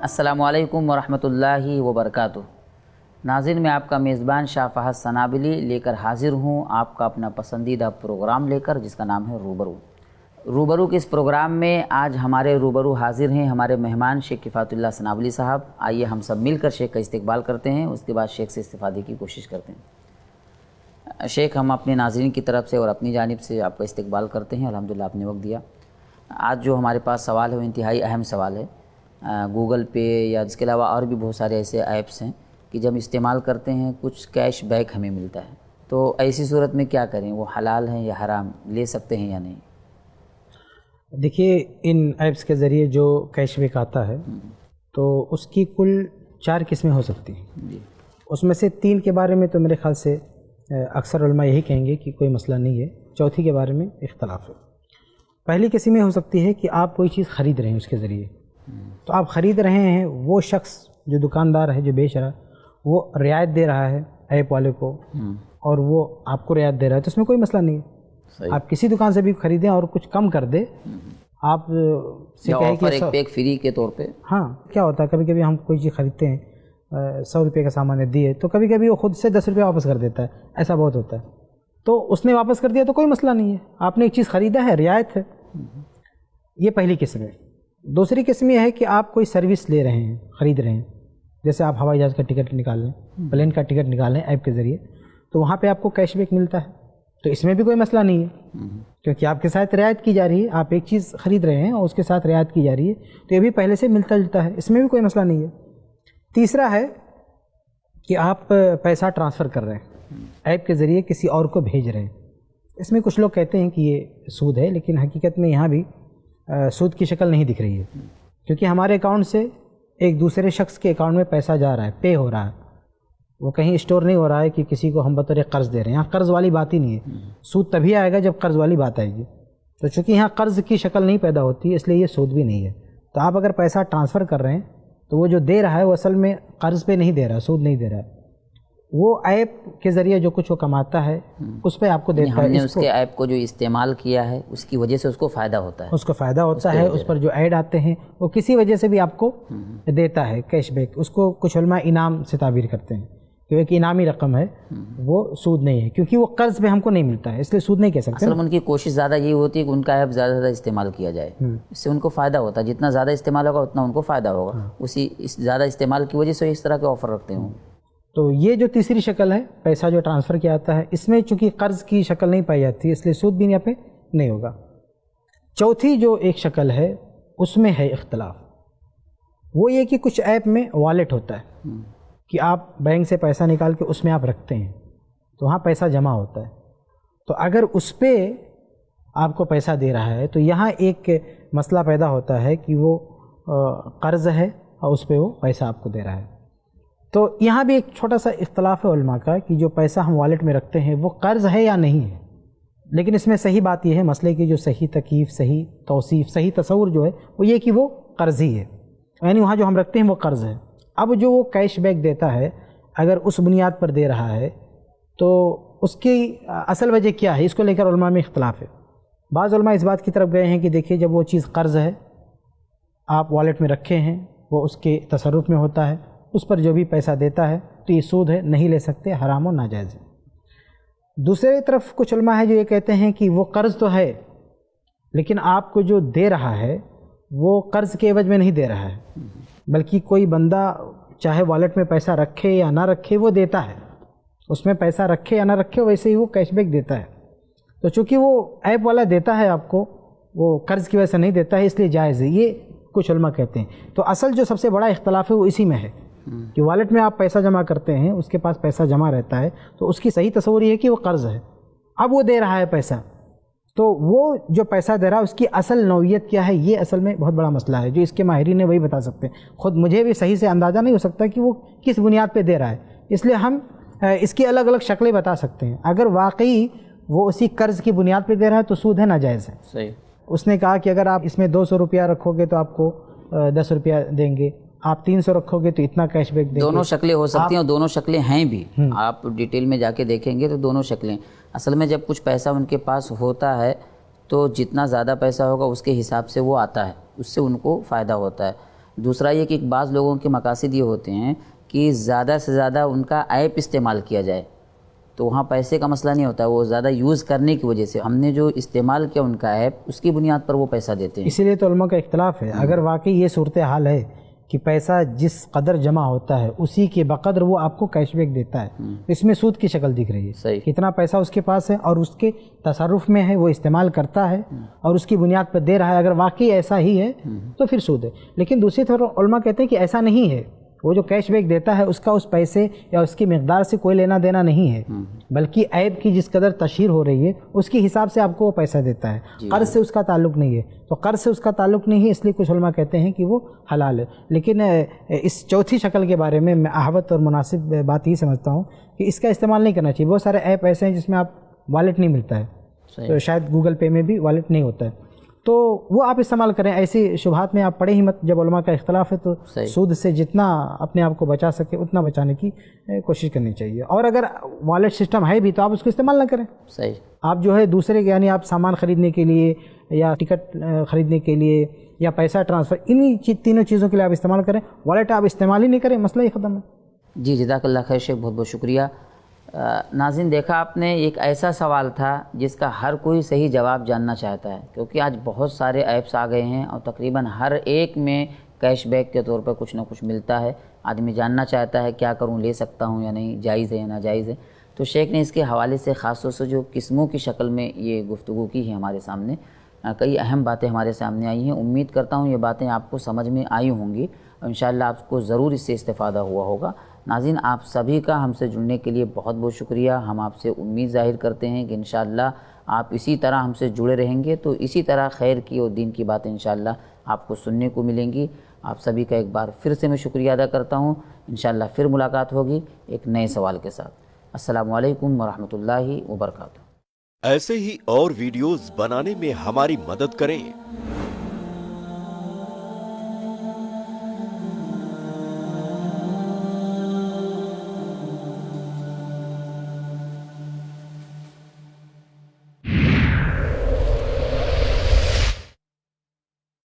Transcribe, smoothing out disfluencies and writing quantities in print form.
السلام علیکم ورحمۃ اللہ وبرکاتہ۔ ناظرین، میں آپ کا میزبان شاہ فہد سنابلی لے کر حاضر ہوں، آپ کا اپنا پسندیدہ پروگرام لے کر، جس کا نام ہے روبرو۔ روبرو کے اس پروگرام میں آج ہمارے روبرو حاضر ہیں ہمارے مہمان شیخ کفایت اللہ سنابلی صاحب۔ آئیے ہم سب مل کر شیخ کا استقبال کرتے ہیں، اس کے بعد شیخ سے استفادے کی کوشش کرتے ہیں۔ شیخ، ہم اپنے ناظرین کی طرف سے اور اپنی جانب سے آپ کا استقبال کرتے ہیں، الحمدللہ آپ نے وقت دیا۔ آج جو ہمارے پاس سوال ہے وہ انتہائی اہم سوال ہے۔ گوگل پے یا اس کے علاوہ اور بھی بہت سارے ایسے ایپس ہیں کہ جب استعمال کرتے ہیں کچھ کیش بیک ہمیں ملتا ہے، تو ایسی صورت میں کیا کریں؟ وہ حلال ہیں یا حرام، لے سکتے ہیں یا نہیں؟ دیکھیے، ان ایپس کے ذریعے جو کیش بیک آتا ہے تو اس کی کل 4 قسمیں ہو سکتی ہیں جی۔ اس میں سے 3 کے بارے میں تو میرے خیال سے اکثر علماء یہی کہیں گے کہ کوئی مسئلہ نہیں ہے، چوتھی کے بارے میں اختلاف ہے۔ پہلی قسم یہ ہو سکتی ہے کہ آپ کوئی چیز خرید رہے ہیں، اس کے ذریعے تو آپ خرید رہے ہیں، وہ شخص جو دکاندار ہے جو بیچ رہا ہے وہ رعایت دے رہا ہے ایپ والے کو، اور وہ آپ کو رعایت دے رہا ہے، تو اس میں کوئی مسئلہ نہیں ہے۔ آپ کسی دکان سے بھی خریدیں اور کچھ کم کر دے، آپ سے کہیں کہ ایک پیک فری کے طور پہ۔ ہاں، کیا ہوتا ہے کبھی کبھی ہم کوئی چیز خریدتے ہیں 100 روپے کا سامان دیے، تو کبھی کبھی وہ خود سے 10 روپے واپس کر دیتا ہے، ایسا بہت ہوتا ہے۔ تو اس نے واپس کر دیا تو کوئی مسئلہ نہیں ہے، آپ نے ایک چیز خریدا ہے، رعایت ہے۔ یہ پہلی قسم ہے۔ دوسری قسم یہ ہے کہ آپ کوئی سروس لے رہے ہیں، خرید رہے ہیں، جیسے آپ ہوائی جہاز کا ٹکٹ نکال لیں، پلین کا ٹکٹ نکال لیں ایپ کے ذریعے، تو وہاں پہ آپ کو کیش بیک ملتا ہے، تو اس میں بھی کوئی مسئلہ نہیں ہے، کیونکہ آپ کے ساتھ رعایت کی جا رہی ہے۔ آپ ایک چیز خرید رہے ہیں اور اس کے ساتھ رعایت کی جا رہی ہے، تو یہ بھی پہلے سے ملتا جلتا ہے، اس میں بھی کوئی مسئلہ نہیں ہے۔ تیسرا ہے کہ آپ پیسہ ٹرانسفر کر رہے ہیں، ایپ کے ذریعے کسی اور کو بھیج رہے ہیں۔ اس میں کچھ لوگ کہتے ہیں کہ یہ سود ہے، لیکن حقیقت میں یہاں بھی سود کی شکل نہیں دکھ رہی ہے، کیونکہ ہمارے اکاؤنٹ سے ایک دوسرے شخص کے اکاؤنٹ میں پیسہ جا رہا ہے، پے ہو رہا ہے، وہ کہیں اسٹور نہیں ہو رہا ہے کہ کسی کو ہم بطور قرض دے رہے ہیں۔ یہاں قرض والی بات ہی نہیں ہے، سود تبھی آئے گا جب قرض والی بات آئے گی، تو چونکہ یہاں قرض کی شکل نہیں پیدا ہوتی، اس لیے یہ سود بھی نہیں ہے۔ تو آپ اگر پیسہ ٹرانسفر کر رہے ہیں تو وہ جو دے رہا ہے وہ اصل میں قرض پہ نہیں دے رہا، سود نہیں دے رہا ہے، وہ ایپ کے ذریعے جو کچھ وہ کماتا ہے اس پہ آپ کو دیتا ہے۔ ہم نے اس کے ایپ کو جو استعمال کیا ہے اس کی وجہ سے اس کو فائدہ ہوتا ہے، اس کو فائدہ ہوتا ہے، اس پر جو ایڈ آتے ہیں وہ کسی وجہ سے بھی آپ کو دیتا ہے کیش بیک۔ اس کو کچھ علماء انعام سے تعبیر کرتے ہیں کہ ایک انعامی رقم ہے، وہ سود نہیں ہے، کیونکہ وہ قرض پہ ہم کو نہیں ملتا ہے، اس لیے سود نہیں کہہ سکتے۔ اصل ان کی کوشش زیادہ یہی ہوتی ہے کہ ان کا ایپ زیادہ سے زیادہ استعمال کیا جائے، اس سے ان کو فائدہ ہوتا ہے، جتنا زیادہ استعمال ہوگا اتنا ان کو فائدہ ہوگا، اسی زیادہ استعمال کی وجہ سے اس طرح کے آفر رکھتے ہوں۔ تو یہ جو تیسری شکل ہے، پیسہ جو ٹرانسفر کیا جاتا ہے، اس میں چونکہ قرض کی شکل نہیں پائی جاتی، اس لیے سود بھی یہاں پہ نہیں ہوگا۔ چوتھی جو ایک شکل ہے اس میں ہے اختلاف، وہ یہ کہ کچھ ایپ میں والیٹ ہوتا ہے کہ آپ بینک سے پیسہ نکال کے اس میں آپ رکھتے ہیں، تو وہاں پیسہ جمع ہوتا ہے، تو اگر اس پہ آپ کو پیسہ دے رہا ہے تو یہاں ایک مسئلہ پیدا ہوتا ہے کہ وہ قرض ہے اور اس پہ وہ پیسہ آپ کو دے رہا ہے۔ تو یہاں بھی ایک چھوٹا سا اختلاف ہے علماء کا کہ جو پیسہ ہم والیٹ میں رکھتے ہیں وہ قرض ہے یا نہیں ہے، لیکن اس میں صحیح بات یہ ہے، مسئلے کی جو صحیح تکیف، صحیح توصیف، صحیح تصور جو ہے وہ یہ کہ وہ قرض ہی ہے، یعنی وہاں جو ہم رکھتے ہیں وہ قرض ہے۔ اب جو وہ کیش بیک دیتا ہے اگر اس بنیاد پر دے رہا ہے تو اس کی اصل وجہ کیا ہے، اس کو لے کر علماء میں اختلاف ہے۔ بعض علماء اس بات کی طرف گئے ہیں کہ دیکھیے، جب وہ چیز قرض ہے، آپ والیٹ میں رکھے ہیں، وہ اس کے تصرف میں ہوتا ہے، اس پر جو بھی پیسہ دیتا ہے تو یہ سود ہے، نہیں لے سکتے، حرام و ناجائز ہے۔ دوسری طرف کچھ علماء ہیں جو یہ کہتے ہیں کہ وہ قرض تو ہے، لیکن آپ کو جو دے رہا ہے وہ قرض کے عوض میں نہیں دے رہا ہے، بلکہ کوئی بندہ چاہے والیٹ میں پیسہ رکھے یا نہ رکھے وہ دیتا ہے، اس میں پیسہ رکھے یا نہ رکھے ویسے ہی وہ کیش بیک دیتا ہے۔ تو چونکہ وہ ایپ والا دیتا ہے آپ کو، وہ قرض کی وجہ سے نہیں دیتا ہے، اس لیے جائز ہے، یہ کچھ علماء کہتے ہیں۔ تو اصل جو سب سے بڑا اختلاف ہے وہ اسی میں ہے کہ والیٹ میں آپ پیسہ جمع کرتے ہیں، اس کے پاس پیسہ جمع رہتا ہے، تو اس کی صحیح تصور یہ ہے کہ وہ قرض ہے، اب وہ دے رہا ہے پیسہ، تو وہ جو پیسہ دے رہا ہے اس کی اصل نوعیت کیا ہے، یہ اصل میں بہت بڑا مسئلہ ہے، جو اس کے ماہرین نے وہی بتا سکتے ہیں۔ خود مجھے بھی صحیح سے اندازہ نہیں ہو سکتا کہ وہ کس بنیاد پہ دے رہا ہے، اس لیے ہم اس کی الگ الگ شکلیں بتا سکتے ہیں۔ اگر واقعی وہ اسی قرض کی بنیاد پہ دے رہا ہے تو سود ہے، ناجائز ہے۔ صحیح۔ اس نے کہا کہ اگر آپ اس میں 200 روپیہ رکھو گے تو آپ کو 10 روپیہ دیں گے، آپ 300 رکھو گے تو اتنا کیش بیک دیں گے۔ دونوں شکلیں ہو سکتی ہیں اور دونوں شکلیں ہیں بھی، آپ ڈیٹیل میں جا کے دیکھیں گے تو دونوں شکلیں۔ اصل میں جب کچھ پیسہ ان کے پاس ہوتا ہے تو جتنا زیادہ پیسہ ہوگا اس کے حساب سے وہ آتا ہے، اس سے ان کو فائدہ ہوتا ہے، دوسرا یہ کہ بعض لوگوں کے مقاصد یہ ہوتے ہیں کہ زیادہ سے زیادہ ان کا ایپ استعمال کیا جائے، تو وہاں پیسے کا مسئلہ نہیں ہوتا، وہ زیادہ یوز کرنے کی وجہ سے ہم نے جو استعمال کیا ان کا ایپ، اس کی بنیاد پر وہ پیسہ دیتے ہیں۔ اسی لیے تو علماء کا اختلاف ہے، اگر واقعی یہ صورتحال ہے کہ پیسہ جس قدر جمع ہوتا ہے اسی کے بقدر وہ آپ کو کیش بیک دیتا ہے، اس میں سود کی شکل دکھ رہی ہے، صحیح، کتنا پیسہ اس کے پاس ہے اور اس کے تصرف میں ہے، وہ استعمال کرتا ہے اور اس کی بنیاد پر دے رہا ہے، اگر واقعی ایسا ہی ہے تو پھر سود ہے۔ لیکن دوسری طرف علماء کہتے ہیں کہ ایسا نہیں ہے، وہ جو کیش بیک دیتا ہے اس کا اس پیسے یا اس کی مقدار سے کوئی لینا دینا نہیں ہے، بلکہ عیب کی جس قدر تشہیر ہو رہی ہے اس کے حساب سے آپ کو وہ پیسہ دیتا ہے، قرض سے اس کا تعلق نہیں ہے، تو قرض سے اس کا تعلق نہیں ہے، اس لیے کچھ علماء کہتے ہیں کہ وہ حلال ہے۔ لیکن اس چوتھی شکل کے بارے میں احوط اور مناسب بات یہ سمجھتا ہوں کہ اس کا استعمال نہیں کرنا چاہیے۔ بہت سارے ایپ ایسے ہیں جس میں آپ والیٹ نہیں ملتا ہے، تو شاید گوگل پے میں بھی والیٹ نہیں ہوتا ہے، تو وہ آپ استعمال کریں، ایسی شبہات میں آپ پڑھیں ہی مت۔ جب علماء کا اختلاف ہے تو سود سے جتنا اپنے آپ کو بچا سکے اتنا بچانے کی کوشش کرنی چاہیے، اور اگر والیٹ سسٹم ہے بھی تو آپ اس کو استعمال نہ کریں۔ صحیح، آپ جو ہے دوسرے کے، یعنی آپ سامان خریدنے کے لیے یا ٹکٹ خریدنے کے لیے یا پیسہ ٹرانسفر، انہی تینوں چیزوں کے لیے آپ استعمال کریں، والیٹ آپ استعمال ہی نہیں کریں، مسئلہ ہی ختم ہے۔ جی جزاک اللہ خیر شیخ، بہت بہت شکریہ۔ ناظرین، دیکھا آپ نے ایک ایسا سوال تھا جس کا ہر کوئی صحیح جواب جاننا چاہتا ہے، کیونکہ آج بہت سارے ایپس آ گئے ہیں اور تقریباً ہر ایک میں کیش بیک کے طور پر کچھ نہ کچھ ملتا ہے۔ آدمی جاننا چاہتا ہے کیا کروں، لے سکتا ہوں یا نہیں، جائز ہے یا ناجائز ہے۔ تو شیخ نے اس کے حوالے سے خاص طور سے جو قسموں کی شکل میں یہ گفتگو کی ہے ہمارے سامنے، کئی اہم باتیں ہمارے سامنے آئی ہیں۔ امید کرتا ہوں یہ باتیں آپ کو سمجھ میں آئی ہوں گی، اور انشاءاللہ آپ کو ضرور اس سے استفادہ ہوا ہوگا۔ ناظرین، آپ سبھی کا ہم سے جڑنے کے لیے بہت بہت شکریہ۔ ہم آپ سے امید ظاہر کرتے ہیں کہ انشاءاللہ آپ اسی طرح ہم سے جڑے رہیں گے تو اسی طرح خیر کی اور دین کی باتیں انشاءاللہ آپ کو سننے کو ملیں گی۔ آپ سبھی کا ایک بار پھر سے میں شکریہ ادا کرتا ہوں۔ انشاءاللہ پھر ملاقات ہوگی ایک نئے سوال کے ساتھ۔ السلام علیکم ورحمۃ اللہ وبرکاتہ۔ ایسے ہی اور ویڈیوز بنانے میں ہماری مدد کریں۔